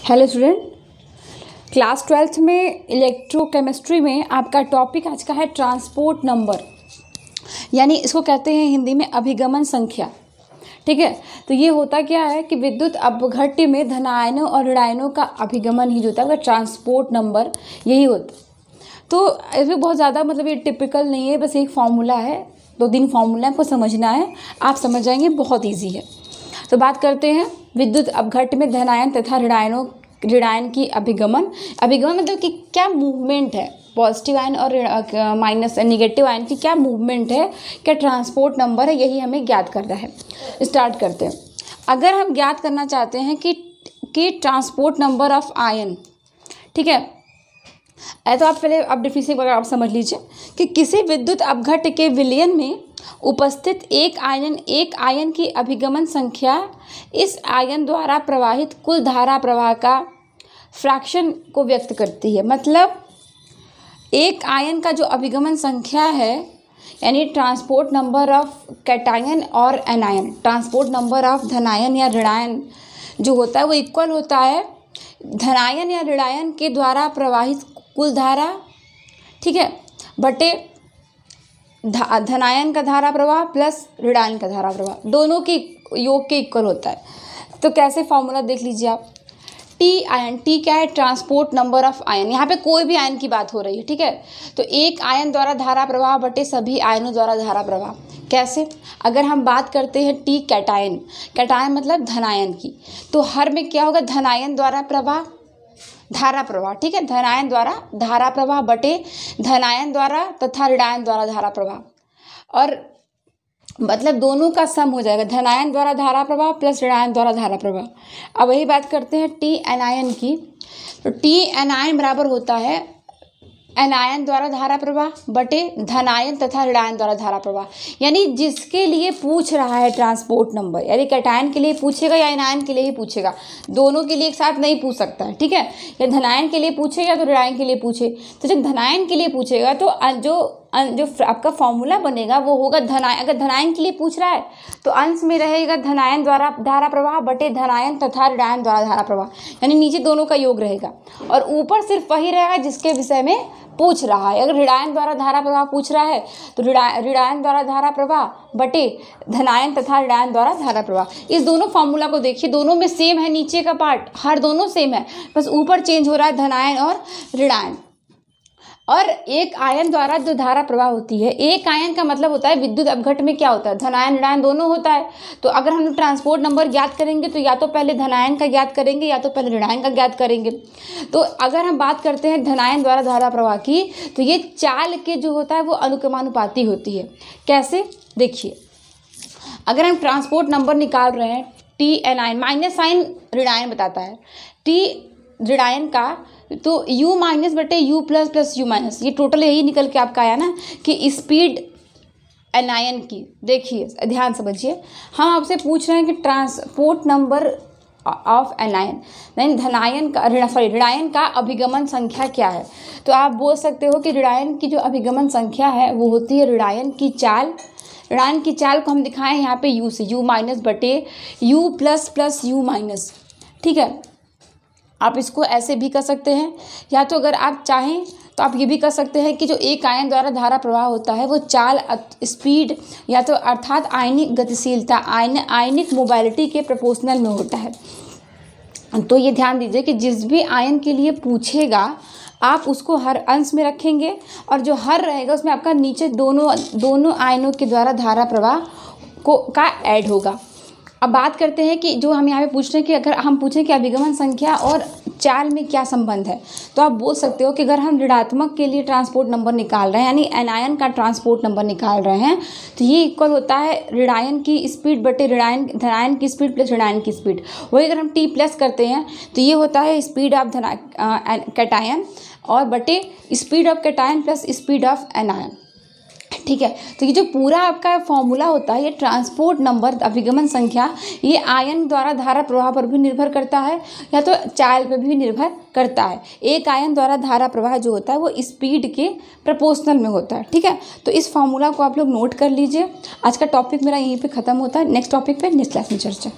Hello student, class 12th में electrochemistry में आपका टॉपिक आज का है ट्रांसपोर्ट नंबर, यानी इसको कहते हैं हिंदी में अभिगमन संख्या। ठीक है, तो ये होता क्या है कि विद्युत अपघट्य में धनायनों और ऋणायनों का अभिगमन ही जो होता है ट्रांसपोर्ट नंबर यही होता है। तो इसमें बहुत ज़्यादा ये टिपिकल नहीं है, बस एक फार्मूला है, 2-3 फार्मूला आपको समझना है, आप समझ जाएंगे, बहुत ईजी है। तो बात करते हैं विद्युत अपघट्य में धनायन तथा ऋणायन की अभिगमन मतलब कि क्या मूवमेंट है, पॉजिटिव आयन और माइनस नेगेटिव आयन की क्या मूवमेंट है, क्या ट्रांसपोर्ट नंबर है, यही हमें ज्ञात करना है। स्टार्ट करते हैं। अगर हम ज्ञात करना चाहते हैं कि ट्रांसपोर्ट नंबर ऑफ आयन, ठीक है, तो आप पहले आप डिफिनेशन वगैरह आप समझ लीजिए कि किसी विद्युत अपघट्य के विलयन में उपस्थित एक आयन की अभिगमन संख्या इस आयन द्वारा प्रवाहित कुल धारा प्रवाह का फ्रैक्शन को व्यक्त करती है। मतलब एक आयन का जो अभिगमन संख्या है, यानी ट्रांसपोर्ट नंबर ऑफ कैटायन और एनायन, ट्रांसपोर्ट नंबर ऑफ धनायन या ऋणायन जो होता है वो इक्वल होता है धनायन या ऋणायन के द्वारा प्रवाहित कुल धारा, ठीक है, बटे धनायन का धारा प्रवाह प्लस ऋणायन का धारा प्रवाह, दोनों की योग के इक्वल होता है। तो कैसे फॉर्मूला देख लीजिए आप। टी आयन, टी क्या है, ट्रांसपोर्ट नंबर ऑफ आयन, यहाँ पे कोई भी आयन की बात हो रही है, ठीक है। तो एक आयन द्वारा धारा प्रवाह बटे सभी आयनों द्वारा धारा प्रवाह। कैसे, अगर हम बात करते हैं टी कैटायन, कैटायन मतलब धनायन की, तो हर में क्या होगा, धनायन द्वारा प्रवाह धारा प्रवाह, ठीक है, धनायन द्वारा धारा प्रवाह बटे धनायन द्वारा तथा ऋणायन द्वारा धारा प्रवाह, और मतलब दोनों का सम हो जाएगा, धनायन द्वारा धारा प्रवाह प्लस ऋणायन द्वारा धारा प्रवाह। अब वही बात करते हैं टी एनायन की, तो टी एनायन बराबर होता है एनायन द्वारा धारा प्रवाह बटे धनायन तथा ऋणायन द्वारा धारा प्रवाह। यानी जिसके लिए पूछ रहा है ट्रांसपोर्ट नंबर, यानी कैटायन के लिए पूछेगा या एनायन के लिए ही पूछेगा, दोनों के लिए एक साथ नहीं पूछ सकता है, ठीक है। या धनायन के लिए पूछेगा तो ऋणायन के लिए पूछे, तो जब धनायन के लिए पूछेगा तो जो आपका फॉर्मूला बनेगा वो होगा धनायन, अगर धनायन के लिए पूछ रहा है तो अंश में रहेगा धनायन द्वारा धारा प्रवाह बटे धनायन तथा ऋणायन द्वारा धारा प्रवाह, यानी नीचे दोनों का योग रहेगा, और ऊपर सिर्फ वही रहेगा जिसके विषय में पूछ रहा है। अगर ऋणायन द्वारा धारा प्रवाह पूछ रहा है तो ऋणायन द्वारा धारा प्रवाह बटे धनायन तथा ऋणायन द्वारा धारा प्रवाह। इस दोनों फॉर्मूला को देखिए, दोनों में सेम है, नीचे का पार्ट हर दोनों सेम है, बस ऊपर चेंज हो रहा है धनायन और ऋणायन। और एक आयन द्वारा जो धारा प्रवाह होती है, एक आयन का मतलब होता है विद्युत अपघट्य में क्या होता है, धनायन ऋणायन दोनों होता है। तो अगर हम ट्रांसपोर्ट नंबर ज्ञात करेंगे तो या तो पहले धनायन का ज्ञात करेंगे या तो पहले ऋणायन का ज्ञात करेंगे। तो अगर हम बात करते हैं धनायन द्वारा धारा प्रवाह की, तो ये चाल के जो होता है वो अनुक्रमानुपाती होती है। कैसे, देखिए, अगर हम ट्रांसपोर्ट नंबर निकाल रहे हैं टी एनायन, माइनस साइन ऋणायन बताता है, टी ऋणायन का, तो u माइनस बटे u plus plus u minus, ये टोटल यही निकल के आपका आया ना कि स्पीड एनायन की। देखिए ध्यान समझिए, हम आपसे पूछ रहे हैं कि ट्रांसपोर्ट नंबर ऑफ एनायन, यानी धनायन का ऋणायन का अभिगमन संख्या क्या है। तो आप बोल सकते हो कि ऋणायन की जो अभिगमन संख्या है वो होती है ऋणायन की चाल। ऋणायन की चाल को हम दिखाएं यहाँ पे u से, u माइनस बटे u plus plus u minus, ठीक है। आप इसको ऐसे भी कर सकते हैं, या तो अगर आप चाहें तो आप ये भी कर सकते हैं कि जो एक आयन द्वारा धारा प्रवाह होता है वो चाल स्पीड या तो अर्थात आयनिक गतिशीलता आयनिक मोबाइलिटी के प्रोपोर्शनल में होता है। तो ये ध्यान दीजिए कि जिस भी आयन के लिए पूछेगा आप उसको हर अंश में रखेंगे, और जो हर रहेगा उसमें आपका नीचे दोनों आयनों के द्वारा धारा प्रवाह का ऐड होगा। अब बात करते हैं कि जो हम यहाँ पे पूछ रहे हैं कि अगर हम पूछें कि अभिगमन संख्या और चाल में क्या संबंध है, तो आप बोल सकते हो कि अगर हम ऋणात्मक के लिए ट्रांसपोर्ट नंबर निकाल रहे हैं, यानी एनायन का ट्रांसपोर्ट नंबर निकाल रहे हैं, तो ये इक्वल होता है ऋणायन की स्पीड बटे धनायन की स्पीड प्लस ऋणायन की स्पीड। वही अगर हम टी प्लस करते हैं तो ये होता है स्पीड ऑफ कैटायन और बटे speed of cation plus speed of anion, ठीक है। तो ये जो पूरा आपका फॉर्मूला होता है, ये ट्रांसपोर्ट नंबर अभिगमन संख्या, ये आयन द्वारा धारा प्रवाह पर भी निर्भर करता है या तो चाल पर भी निर्भर करता है। एक आयन द्वारा धारा प्रवाह जो होता है वो स्पीड के प्रोपोर्शनल में होता है, ठीक है। तो इस फॉर्मूला को आप लोग नोट कर लीजिए। आज का टॉपिक मेरा यहीं पे ख़त्म होता है, नेक्स्ट टॉपिक पे नेक्स्ट क्लास में चर्चा।